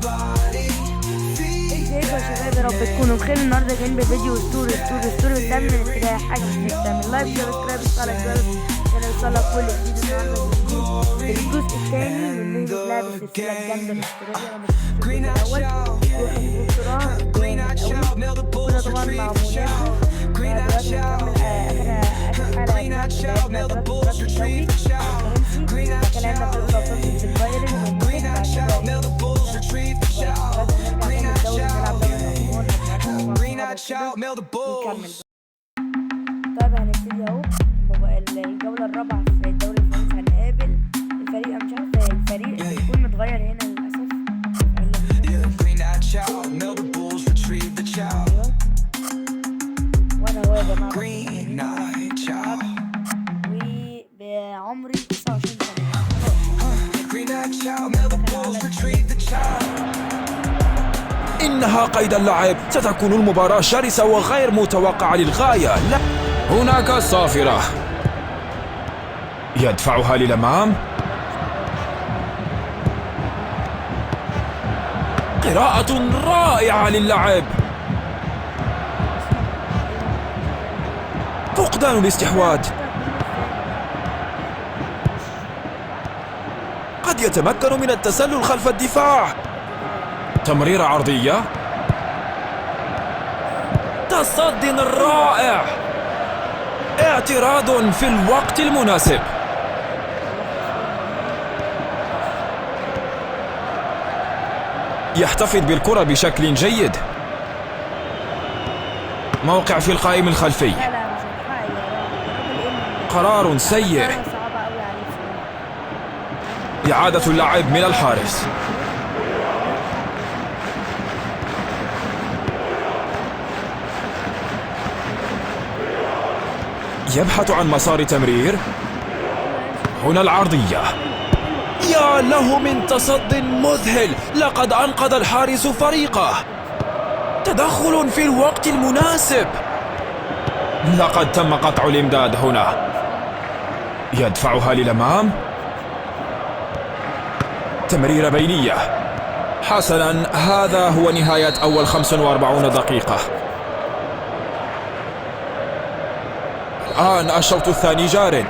ازيكم يا شباب، يا رب تكونوا بخير. النهارده جايين بفيديو اسطوري وتعمل من اي حاجه مش تعمل لايك سبسكرايب على الجرس عشان يوصلك كل جديد. النهارده الجزء الثاني من لعبه لعبه السلسله الجامده الاسطوريه. انا مش الجزء الاول واخد كنا طبعا مع منى. دلوقتي نكمل اخر حلقه لعبنا دراسه الدوري كلامنا في التصنيف في البايرن طيب هنبتدي اهو. الجولة الرابعة في الدوري الفرنسي هنقابل الفريق. انا مش عارف الفريق بيكون متغير هنا للأسف. وانا هو يا جماعة وبعمري 29 سنة. إنها قيد اللعب. ستكون المباراة شرسة وغير متوقعة للغاية. لا. هناك صافرة يدفعها للأمام. قراءة رائعة للعب. فقدان الاستحواذ. قد يتمكن من التسلل خلف الدفاع. تمريرة عرضية. تصد رائع. اعتراض في الوقت المناسب. يحتفظ بالكرة بشكل جيد. موقع في القائم الخلفي. قرار سيء. إعادة اللعب من الحارس. يبحث عن مسار تمرير. هنا العرضية. يا له من تصد مذهل. لقد أنقذ الحارس فريقه. تدخل في الوقت المناسب. لقد تم قطع الإمداد هنا. يدفعها للأمام. تمريرة بينية. حسنا، هذا هو نهاية أول 45 دقيقة. الآن الشوط الثاني جار.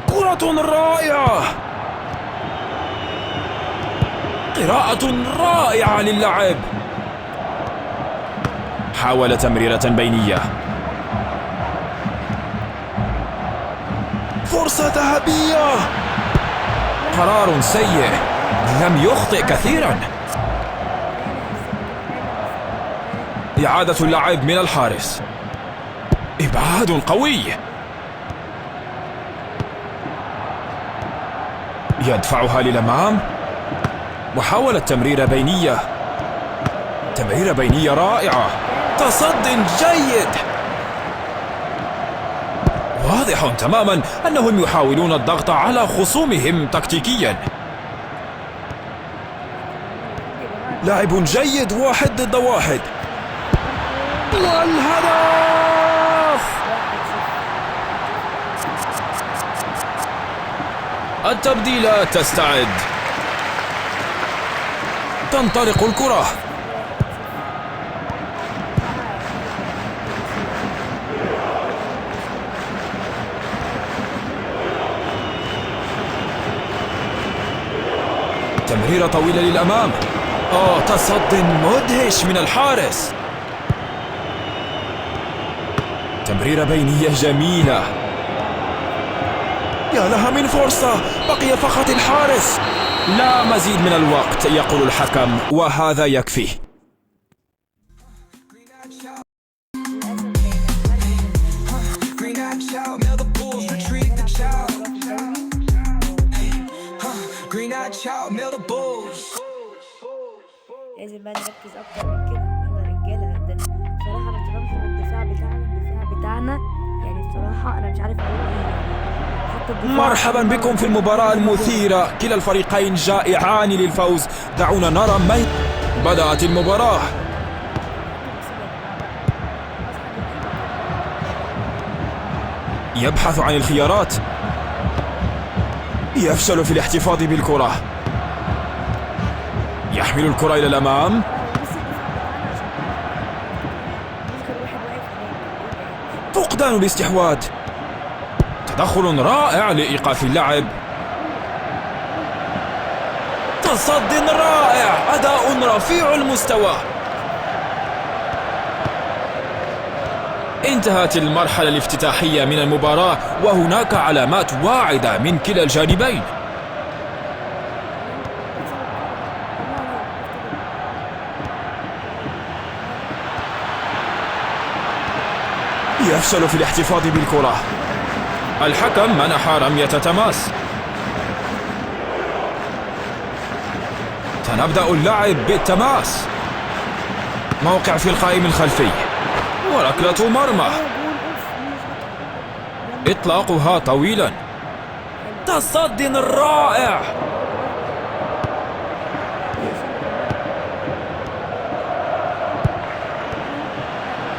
كرة رائعة. قراءة رائعة للعب. حاول تمريرة بينية. فرصة ذهبية. قرار سيء. لم يخطئ كثيرا. إعادة اللعب من الحارس. إبعاد قوي. يدفعها للأمام. محاولة تمريرة بينية. تمريرة بينية رائعة. تصد جيد. واضح تماما أنهم يحاولون الضغط على خصومهم تكتيكيا. لاعب جيد. 1-1. والهدف. التبديلات تستعد. تنطلق الكرة. تمريرة طويلة للأمام. تصد مدهش من الحارس. تمريرة بينية جميلة. يا لها من فرصة. بقي فقط الحارس. لا مزيد من الوقت يقول الحكم، وهذا يكفي. لازم بقى نركز اكتر من كده. يلا رجاله، ده بصراحه انا اتصدمت من الدفاع بتاعنا. يعني بصراحه انا مش عارف اقول ايه. مرحبا بكم في المباراة المثيرة. كلا الفريقين جائعان للفوز. دعونا نرى ما بدأت المباراة. يبحث عن الخيارات. يفشل في الاحتفاظ بالكرة. يحمل الكرة إلى الأمام. فقدان الاستحواذ. تدخل رائع لإيقاف اللعب. تصد رائع، أداء رفيع المستوى. انتهت المرحلة الافتتاحية من المباراة وهناك علامات واعدة من كلا الجانبين. يفشل في الاحتفاظ بالكرة. الحكم منح رمية تماس. سنبدأ اللعب بالتماس. موقع في القائم الخلفي وركلة مرمى. إطلاقها طويلا. تصد رائع.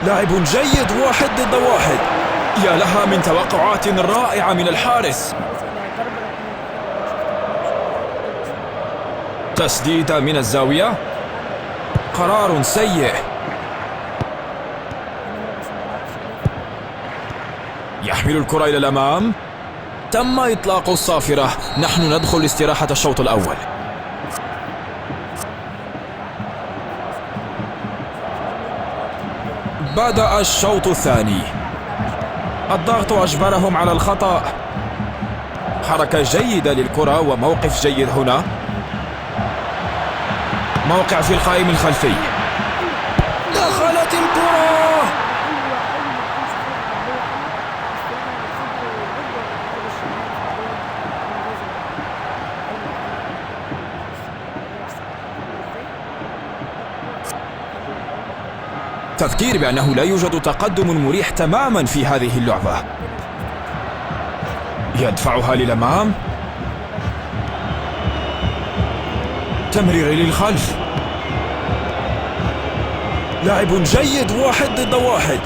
لاعب جيد، 1 ضد 1. يا لها من توقعات رائعة من الحارس. تسديدة من الزاوية. قرار سيء. يحمل الكرة إلى الأمام. تم إطلاق الصافرة. نحن ندخل استراحة الشوط الأول. بدأ الشوط الثاني. الضغط أجبرهم على الخطأ. حركة جيدة للكرة وموقف جيد هنا. موقع في القائم الخلفي. دخلت الكرة. تذكير بأنه لا يوجد تقدم مريح تماما في هذه اللعبة. يدفعها للأمام. تمرير للخلف. لاعب جيد، 1 ضد 1.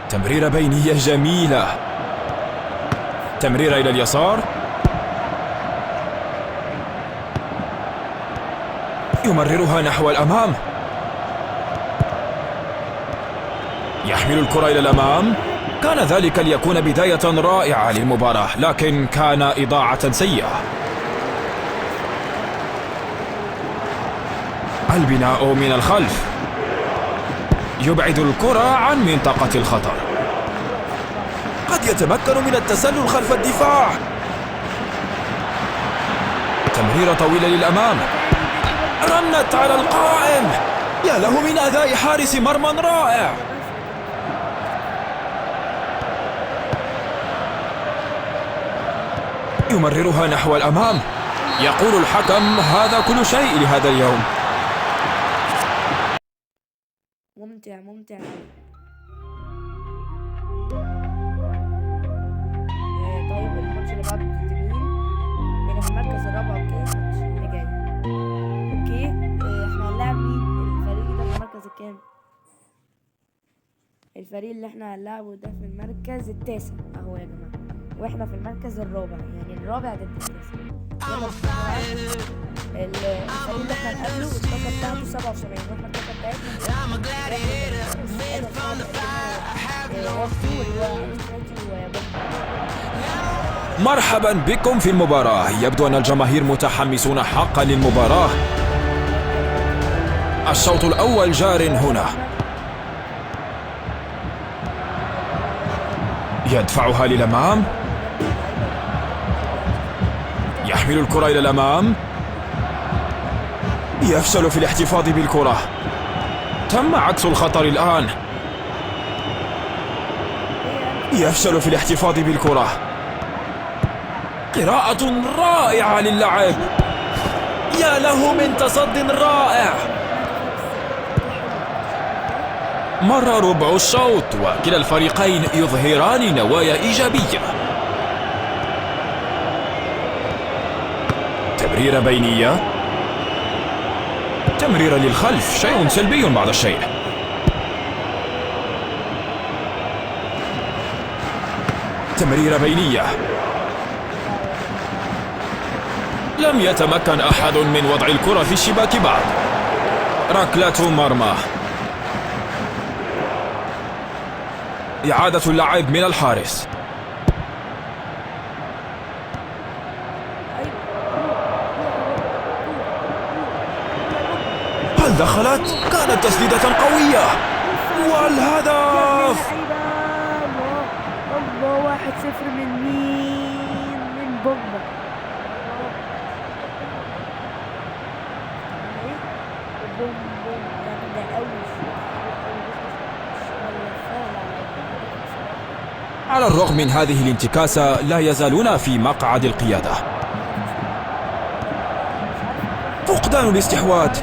تمريرة بينية جميلة. تمريرة إلى اليسار. يمررها نحو الأمام. يحمل الكرة إلى الأمام. كان ذلك ليكون بداية رائعة للمباراة، لكن كان إضاعة سيئة. البناء من الخلف. يبعد الكرة عن منطقة الخطر. قد يتمكن من التسلل خلف الدفاع. تمريرة طويلة للأمام. رنت على القائم. يا له من أداء حارس مرمى رائع. يمررها نحو الأمام. يقول الحكم هذا كل شيء لهذا اليوم. ممتع ممتع. طيب الماتش اللي بعده ضد مين؟ بين في المركز الرابع. اوكي الماتش اللي جاي. اوكي احنا هنلاعب مين؟ الفريق ده في المركز الكام؟ الفريق اللي احنا هنلاعبه ده في المركز التاسع اهو يا جماعه، واحنا في المركز الرابع، يعني الرابع ضد التاسع. يلا الفريق اللي احنا هنقابله الطاقه بتاعته 77 واحنا الطاقه بتاعتنا مرحبا بكم في المباراة. يبدو أن الجماهير متحمسون حقا للمباراة. الشوط الأول جار هنا. يدفعها للأمام. يحمل الكرة إلى الأمام. يفشل في الاحتفاظ بالكرة. تم عكس الخطر الآن. يفشل في الاحتفاظ بالكرة. قراءة رائعة للعب. يا له من تصد رائع. مر ربع الشوط وكلا الفريقين يظهران نوايا إيجابية. تمريرة بينية. تمريرة للخلف، شيء سلبي بعض الشيء. تمريرة بينية. لم يتمكن أحد من وضع الكرة في الشباك بعد. ركلة مرمى. إعادة اللعب من الحارس. هل دخلت؟ كانت تسديدة قوية والهدف. الله 1-0 من مين؟ من بوجبا. على الرغم من هذه الانتكاسة لا يزالون في مقعد القيادة. فقدان الاستحواذ.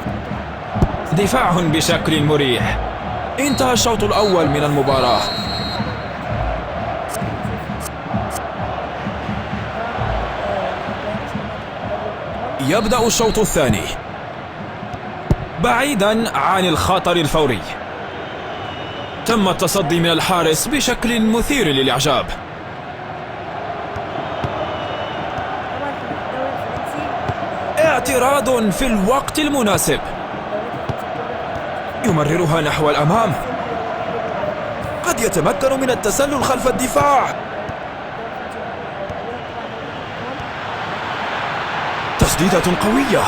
دفاع بشكل مريح. انتهى الشوط الأول من المباراة. يبدأ الشوط الثاني بعيدا عن الخطر الفوري. تم التصدي من الحارس بشكل مثير للإعجاب. اعتراض في الوقت المناسب. يمررها نحو الأمام. قد يتمكن من التسلل خلف الدفاع. تسديدة قوية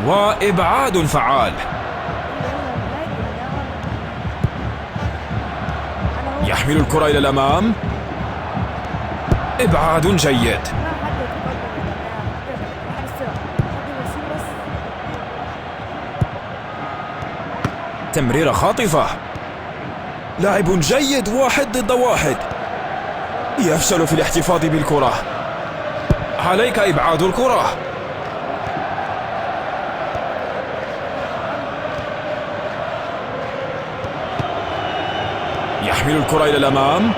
وإبعاد فعال. يحمل الكرة إلى الأمام. إبعاد جيد. تمريرة خاطفة. لاعب جيد 1 ضد 1. يفشل في الاحتفاظ بالكرة. عليك إبعاد الكرة. يحمل الكرة إلى الأمام.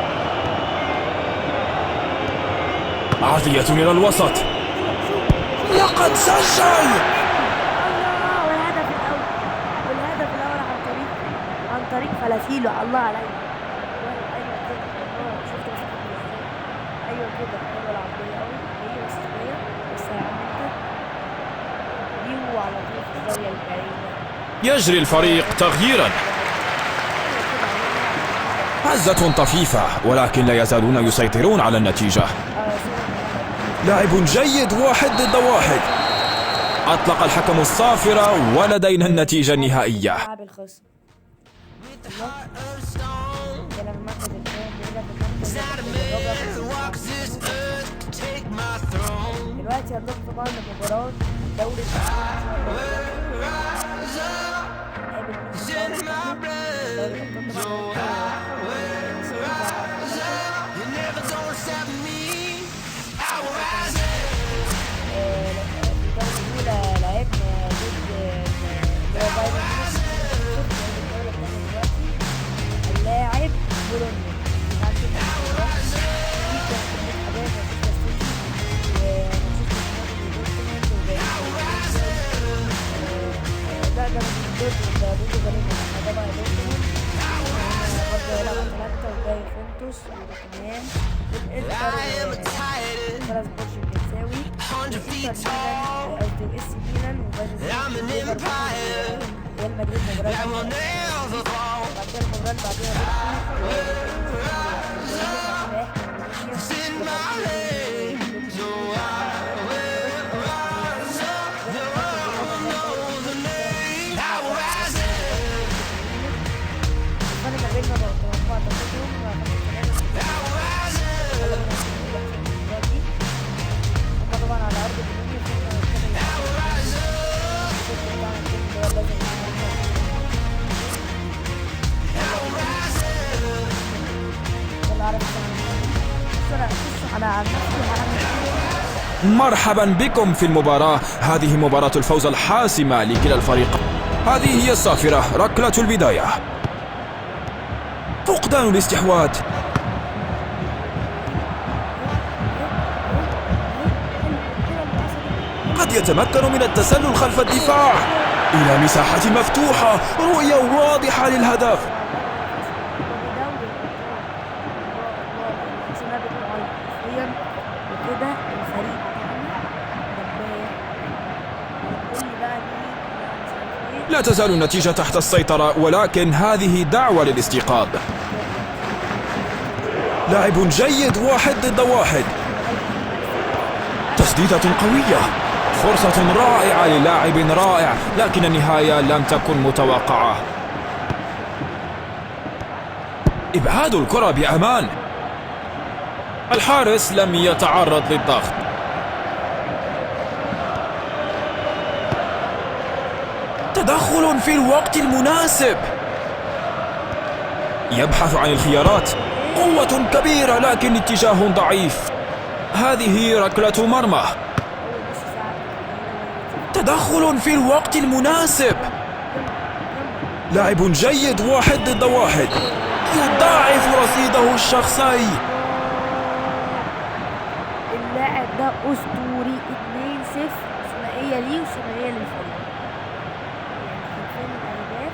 عرضية إلى الوسط. لقد سجل. والهدف الأول عن طريق فلافيلو. الله عليك. شفت ازاي؟ ايوه كده. حلوه العرضيه قوي. هي بس يا عم انت دي على طول في الزاويه البعيده. يجري الفريق تغييرا. هزة طفيفة ولكن لا يزالون يسيطرون على النتيجة. لاعب جيد 1 ضد 1. أطلق الحكم الصافرة ولدينا النتيجة النهائية. دلوقتي هنروح طبعا لمباراة دوري اللاعب بولونيا. مرحبا بكم في المباراة. هذه مباراة الفوز الحاسمة لكلا الفريق. هذه هي الصافرة. ركلة البداية. فقدان الاستحواذ. قد يتمكن من التسلل خلف الدفاع إلى مساحة مفتوحة. رؤية واضحة للهدف. لا تزال النتيجة تحت السيطرة، ولكن هذه دعوة للاستيقاظ. لاعب جيد، 1 ضد 1. تسديدة قوية، فرصة رائعة للاعب رائع، لكن النهاية لم تكن متوقعة. إبعاد الكرة بأمان. الحارس لم يتعرض للضغط. تدخل في الوقت المناسب. يبحث عن الخيارات. قوة كبيرة لكن اتجاه ضعيف. هذه ركلة مرمى. تدخل في الوقت المناسب. لاعب جيد، 1 ضد 1. يضاعف رصيده الشخصي. اللاعب ده أسطوري. 2-0 ثنائية ليه وثنائية للفريق. يعني حرفيا الأهداف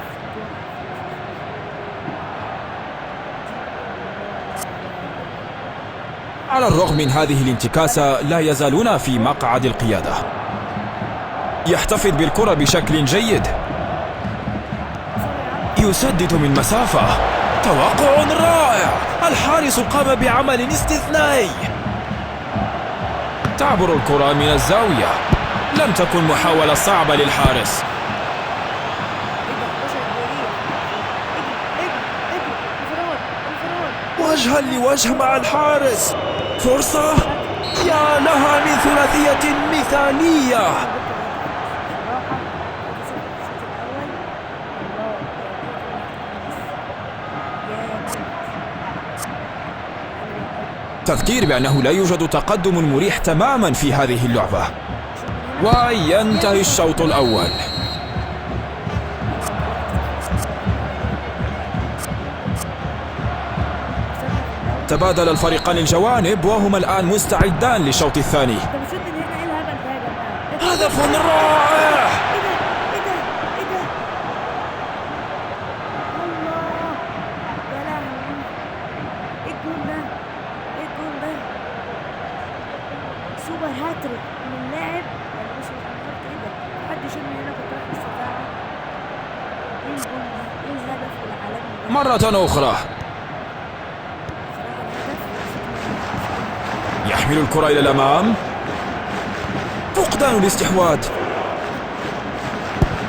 على الرغم من هذه الانتكاسة لا يزالون في مقعد القيادة. يحتفظ بالكرة بشكل جيد. يسدد من مسافة. توقع رائع. الحارس قام بعمل استثنائي. تعبر الكرة من الزاوية. لم تكن محاولة صعبة للحارس. وجها لوجه مع الحارس. فرصة. يا لها من ثلاثية مثالية. تذكير بأنه لا يوجد تقدم مريح تماما في هذه اللعبة. وينتهي الشوط الأول. تبادل الفريقان الجوانب وهما الآن مستعدان للشوط الثاني. هدف رائع. سوبر هاتريك من لاعب مش محدش من هنا كنت راح استطاع. ايه الجول ده؟ ايه الهدف العالمي مرة أخرى. يحمل الكرة إلى الأمام. فقدان الاستحواذ.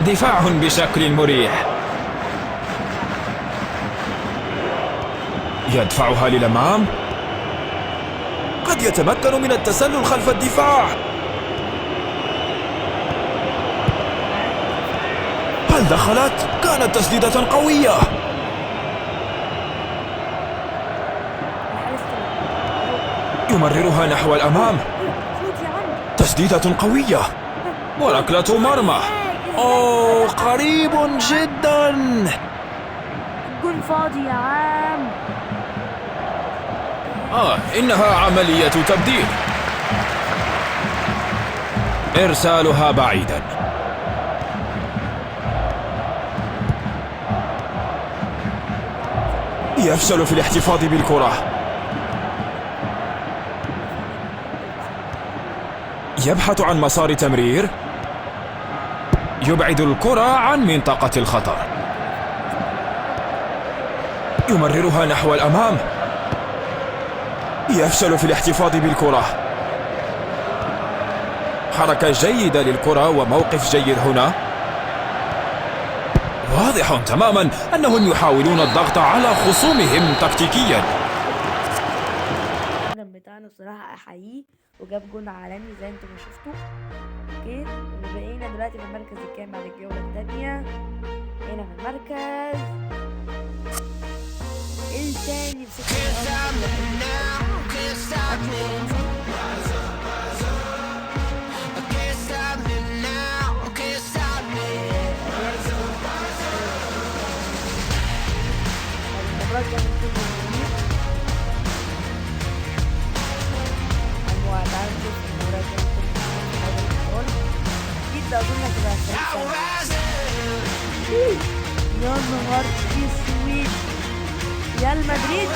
دفاع بشكل مريح. يدفعها للأمام. قد يتمكن من التسلل خلف الدفاع. هل دخلت؟ كانت تسديدة قوية. يمررها نحو الأمام. تسديدة قوية. وركلة مرمى. أوه، قريب جدا. الجول فاضي يا عم. إنها عملية تبديل. إرسالها بعيدا. يفشل في الاحتفاظ بالكرة. يبحث عن مسار تمرير. يبعد الكرة عن منطقة الخطر. يمررها نحو الأمام. يفشل في الاحتفاظ بالكرة. حركة جيدة للكرة وموقف جيد هنا. واضح تماما أنهم يحاولون الضغط على خصومهم تكتيكيا. بتاعنا بصراحة أحييه وجاب جون عالمي زي انتم ما شفتوا. اوكي، بقينا دلوقتي في المركز الكام بعد الجولة الثانية؟ هنا في المركز الثاني يا نهار اسود. ريال مدريد